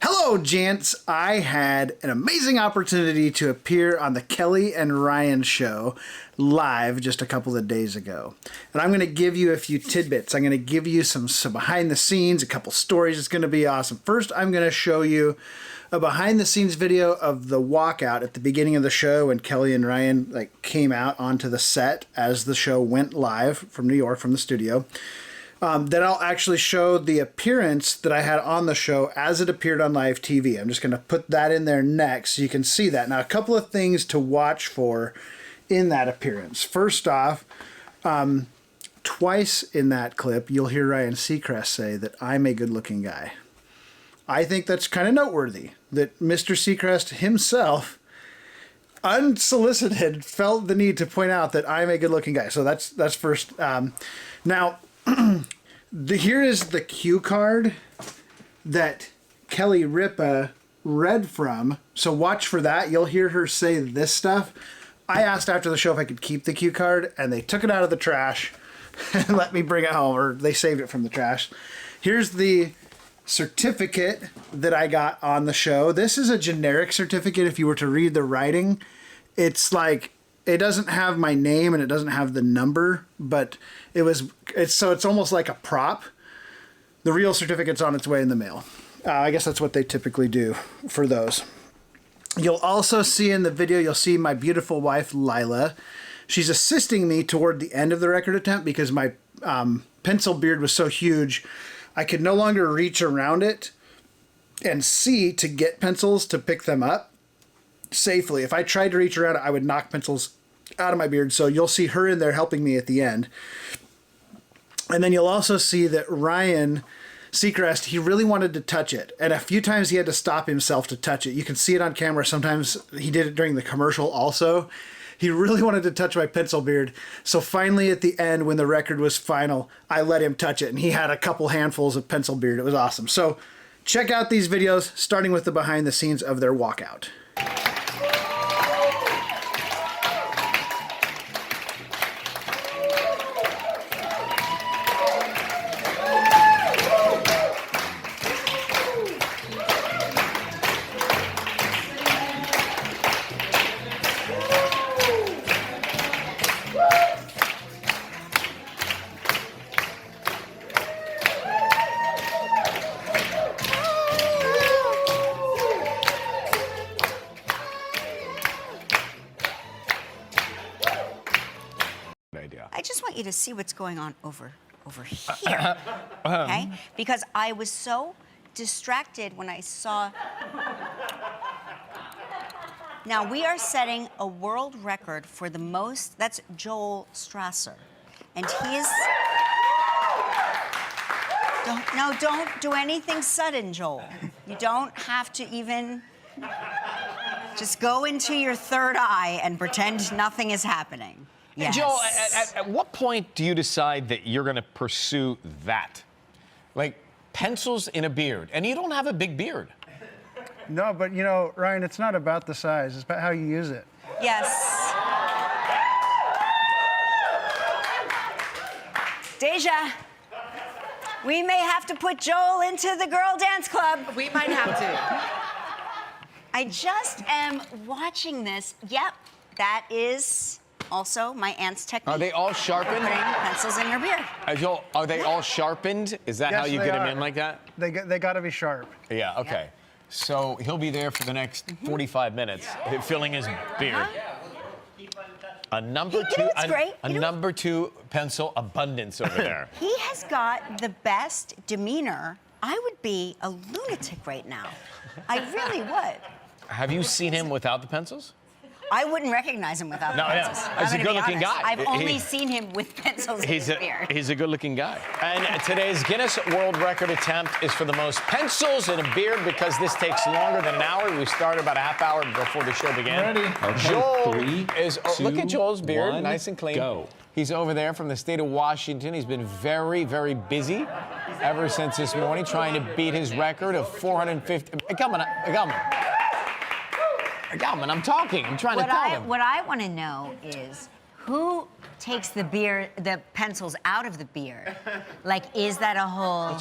Hello, gents. I had an amazing opportunity to appear on the Kelly and Ryan show live just a couple of days ago. And I'm going to give you a few tidbits. I'm going to give you some behind the scenes, a couple stories. It's going to be awesome. First, I'm going to show you a behind the scenes video of the walkout at the beginning of the show when Kelly and Ryan came out onto the set as the show went live from New York, from the studio. Then I'll actually show the appearance that I had on the show as it appeared on live TV. I'm just going to put that in there next so you can see that. Now, a couple of things to watch for in that appearance. First off, twice in that clip, you'll hear Ryan Seacrest say that I'm a good-looking guy. I think that's kind of noteworthy, that Mr. Seacrest himself, unsolicited, felt the need to point out that I'm a good-looking guy. So that's first. Now, here is the cue card that Kelly Ripa read from. So watch for that. You'll hear her say this stuff. I asked after the show if I could keep the cue card, and they took it out of the trash and let me bring it home, or they saved it from the trash. Here's the certificate that I got on the show. This is a generic certificate. If you were to read the writing, it's like, it doesn't have my name and it doesn't have the number, but it's almost like a prop. The real certificate's on its way in the mail. I guess that's what they typically do for those. You'll also see in the video, you'll see my beautiful wife, Lila. She's assisting me toward the end of the record attempt because my pencil beard was so huge, I could no longer reach around it and see to get pencils to pick them up safely. If I tried to reach around it, I would knock pencils out of my beard. So you'll see her in there helping me at the end. And then you'll also see that Ryan Seacrest, he really wanted to touch it. And a few times he had to stop himself to touch it. You can see it on camera. Sometimes he did it during the commercial also. He really wanted to touch my pencil beard. So finally at the end, when the record was final, I let him touch it. And he had a couple handfuls of pencil beard. It was awesome. So check out these videos, starting with the behind the scenes of their walkout. I just want you to see what's going on over here, okay? Because I was so distracted when I saw... Now, we are setting a world record for the most... That's Joel Strasser. And he's... Don't do anything sudden, Joel. You don't have to even... Just go into your third eye and pretend nothing is happening. Yes. Joel, at what point do you decide that you're going to pursue that? Like, pencils in a beard. And you don't have a big beard. No, but you know, Ryan, it's not about the size. It's about how you use it. Yes. Deja, we may have to put Joel into the girl dance club. We might have to. I just am watching this. Yep, that is... Also, my aunt's technique. Are they all sharpened? Putting pencils in your beard. Joel, are they all sharpened? Is that how you get them in like that? They got to be sharp. Yeah, okay. Yeah. So he'll be there for the next 45 minutes, filling his beard. A number number two pencil abundance over there. He has got the best demeanor. I would be a lunatic right now. I really would. Have you seen him without the pencils? I wouldn't recognize him without pencils. He's a good-looking guy. I've only seen him with pencils in his beard. He's a good-looking guy. And today's Guinness World Record attempt is for the most pencils in a beard because this takes longer than an hour. We started about a half hour before the show began. Ready? Okay, Joel look at 2, Joel's beard, 1, nice and clean. Go. He's over there from the state of Washington. He's been very, very busy ever since this morning, trying to beat his record of 450. Come on. Galman, I'm talking. I'm trying to tell them. What I want to know is Who takes the pencils out of the beer? Like, is that a whole?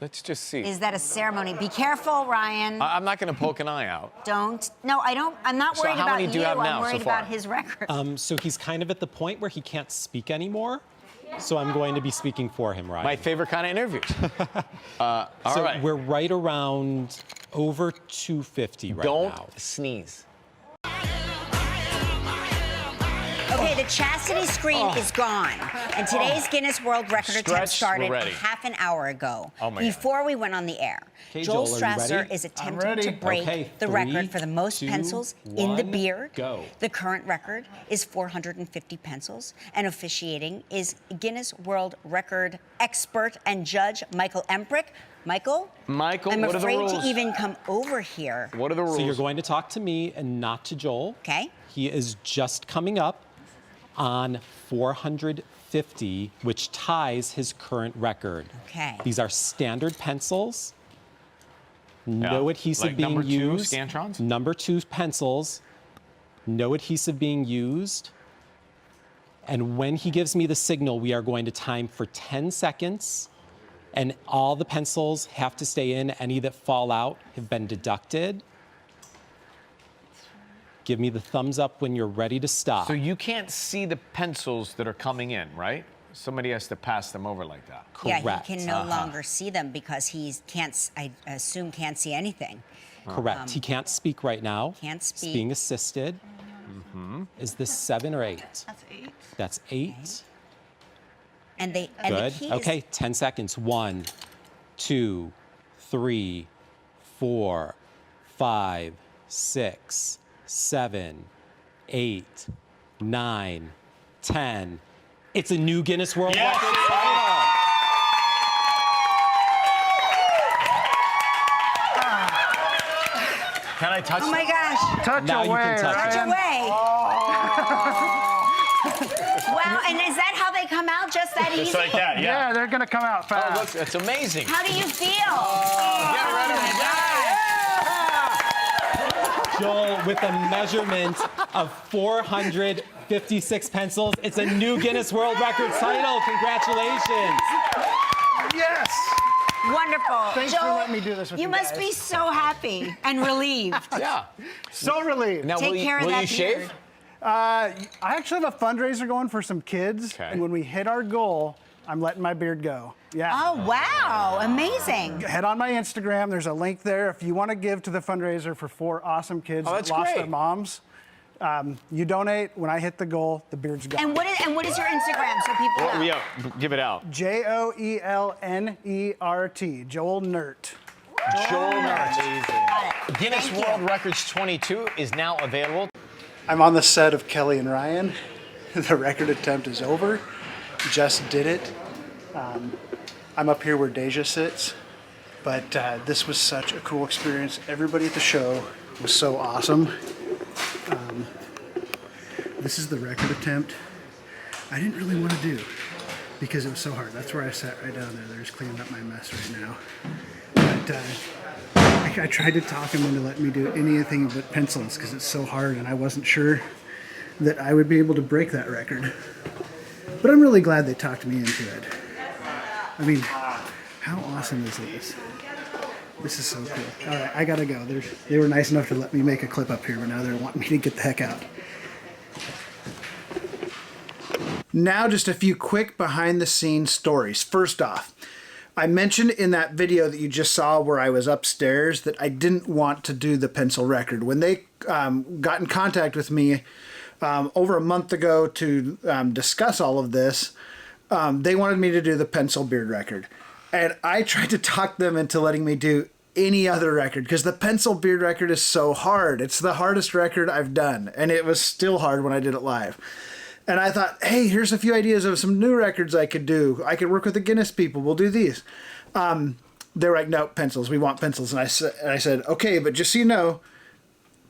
Let's just see. Is that a ceremony? Be careful, Ryan. I'm not going to poke an eye out. Don't. No, I don't. I'm not worried how about many do you have now I'm worried so far? about his record. So he's kind of at the point where he can't speak anymore. So I'm going to be speaking for him, Ryan. My favorite kind of interviews. All right. We're right around over 250 right now. Don't sneeze. Okay, the chastity screen is gone, and today's Guinness World Record attempt started half an hour ago, before we went on the air. Okay, Joel Joel, are you Strasser ready? is attempting to break the record for the most pencils in the beard. Go. The current record is 450 pencils, and officiating is Guinness World Record expert and judge Michael Emprick. Michael, I'm what are the rules? To even come over here. What are the rules? So you're going to talk to me and not to Joel. Okay. He is just coming up on 450, which ties his current record. Okay. These are standard pencils. No adhesive like being number used. 2 Scantrons? Number 2 pencils. No adhesive being used. And when he gives me the signal, we are going to time for 10 seconds. And all the pencils have to stay in. Any that fall out have been deducted. Give me the thumbs up when you're ready to stop. So you can't see the pencils that are coming in, right? Somebody has to pass them over like that. Yeah, Correct. he can no longer see them because he can't, I assume, can't see anything. Correct. He can't speak right now. Can't speak. He's being assisted. Is this 7 or 8? That's 8. That's 8. Okay. And the Good. key is, Okay, 10 seconds. 1, 2, 3, 4, 5, 6, 7, 8, 9, 10. It's a new Guinness World Record title. Can I touch oh my gosh, Touch Now you away, can touch touch it. away. Wow, and is that how they come out, just that easy? Just like that, Yeah, they're gonna come out Oh, fast. look, that's amazing. How do you feel? Get rid of it. Joel, with a measurement of 456 pencils, it's a new Guinness World Record title. Congratulations. Yes. Wonderful. Thanks Joel, for letting me do this with you must guys. be so happy and relieved. Yeah. So relieved. Now, Take care of will that you shave? beard. I actually have a fundraiser going for some kids, Okay. and when we hit our goal, I'm letting my beard go. Yeah. Oh, wow, amazing. Head on my Instagram. There's a link there if you want to give to the fundraiser for 4 awesome kids Oh, that that's lost great. their moms. You donate. When I hit the goal, the beard's gone. And what is your Instagram so people know? Yeah, give it out. Joelnert. Joel Nert. Joel Nert. Got it. Guinness Thank you. World Records 22 is now available. I'm on the set of Kelly and Ryan. The record attempt is over. Just did it. I'm up here where Deja sits. But this was such a cool experience. Everybody at the show was so awesome. This is the record attempt. I didn't really want to do because it was so hard. That's where I sat right down there. They're just cleaning up my mess right now. But I tried to talk them into letting me do anything but pencils because it's so hard, and I wasn't sure that I would be able to break that record. But I'm really glad they talked me into it. I mean, how awesome is this? This is so cool. All right, I gotta go. They were nice enough to let me make a clip up here, but now they're wanting me to get the heck out. Now just a few quick behind the scenes stories. First off, I mentioned in that video that you just saw where I was upstairs that I didn't want to do the pencil record. When they got in contact with me over a month ago to discuss all of this, they wanted me to do the pencil beard record. And I tried to talk them into letting me do any other record because the pencil beard record is so hard. It's the hardest record I've done, and it was still hard when I did it live. And I thought, hey, here's a few ideas of some new records I could do. I could work with the Guinness people. We'll do these. They're like, no, pencils. We want pencils. And I said, okay, but just so you know,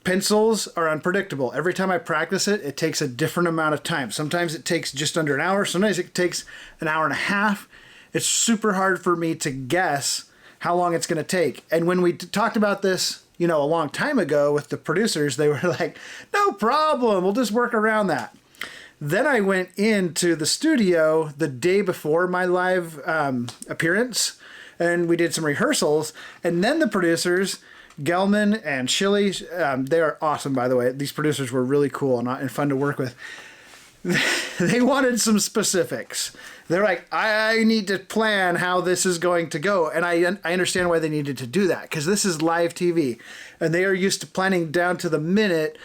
pencils are unpredictable. Every time I practice it, it takes a different amount of time. Sometimes it takes just under an hour. Sometimes it takes an hour and a half. It's super hard for me to guess how long it's going to take. And when we talked about this, a long time ago with the producers, they were like, no problem. We'll just work around that. Then I went into the studio the day before my live appearance, and we did some rehearsals. And then the producers, Gelman and Shilly, they are awesome, by the way. These producers were really cool and fun to work with. They wanted some specifics. They're like, I need to plan how this is going to go. And I understand why they needed to do that, because this is live TV. And they are used to planning down to the minute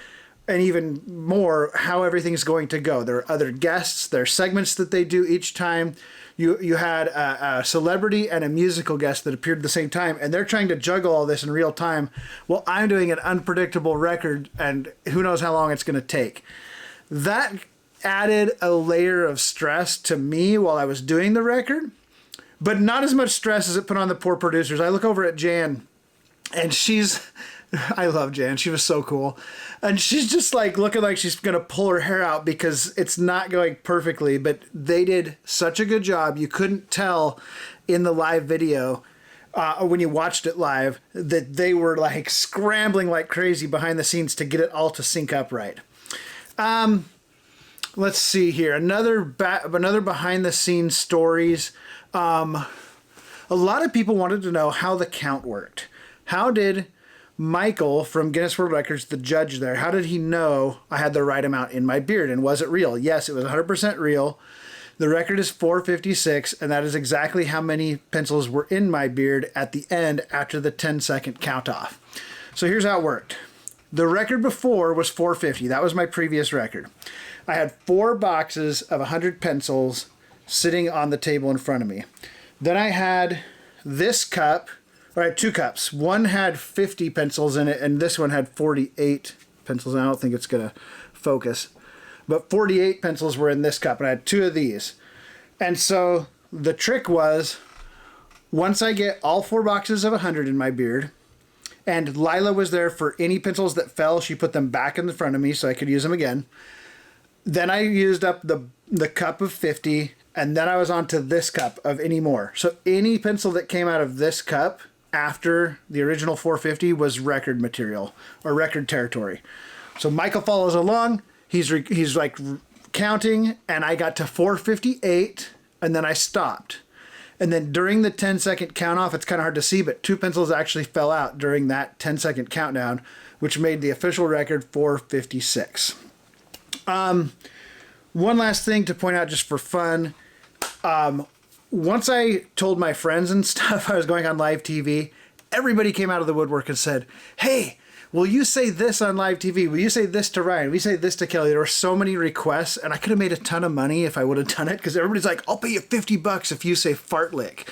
and even more how everything's going to go. There are other guests. There are segments that they do each time. You had a celebrity and a musical guest that appeared at the same time, and they're trying to juggle all this in real time. Well, I'm doing an unpredictable record, and who knows how long it's going to take. That added a layer of stress to me while I was doing the record, but not as much stress as it put on the poor producers. I look over at Jan, and I love Jan. She was so cool. And she's just like looking like she's going to pull her hair out because it's not going perfectly, but they did such a good job. You couldn't tell in the live video when you watched it live that they were like scrambling like crazy behind the scenes to get it all to sync up right. Let's see here. Another behind the scenes stories. A lot of people wanted to know how the count worked. How did Michael from Guinness World Records, the judge there, how did he know I had the right amount in my beard? And was it real? Yes, it was 100% real. The record is 456, and that is exactly how many pencils were in my beard at the end after the 10-second count off. So here's how it worked. The record before was 450. That was my previous record. I had 4 boxes of 100 pencils sitting on the table in front of me. Then I had this cup, or I had 2 cups. One had 50 pencils in it, and this one had 48 pencils. I don't think it's going to focus. But 48 pencils were in this cup, and I had 2 of these. And so the trick was, once I get all 4 boxes of 100 in my beard, and Lila was there for any pencils that fell, she put them back in the front of me so I could use them again. Then I used up the cup of 50, and then I was on to this cup of any more. So any pencil that came out of this cup after the original 450 was record material or record territory. So Michael follows along. He's like counting, and I got to 458, and then I stopped. And then during the 10-second count off, it's kind of hard to see, but 2 pencils actually fell out during that 10-second countdown, which made the official record 456. One last thing to point out just for fun. Once I told my friends and stuff I was going on live TV, everybody came out of the woodwork and said, hey, will you say this on live TV? Will you say this to Ryan? Will you say this to Kelly? There were so many requests, and I could have made a ton of money if I would have done it, because everybody's like, I'll pay you $50 if you say fartlick.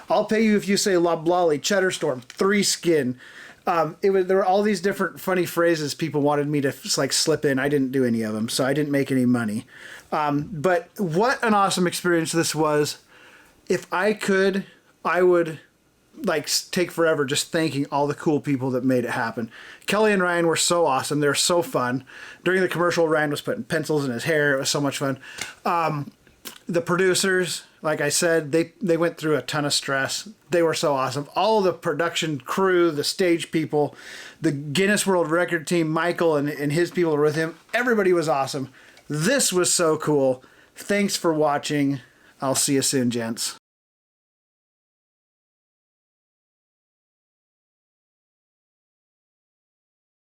I'll pay you if you say loblolly, cheddar storm, 3 skin. There were all these different funny phrases people wanted me to like slip in. I didn't do any of them, so I didn't make any money. But what an awesome experience this was. If I could, I would like take forever just thanking all the cool people that made it happen. Kelly and Ryan were so awesome. They were so fun. During the commercial, Ryan was putting pencils in his hair. It was so much fun. The producers, like I said, they went through a ton of stress. They were so awesome. All the production crew, the stage people, the Guinness World Record team, Michael and his people were with him. Everybody was awesome. This was so cool. Thanks for watching. I'll see you soon, gents.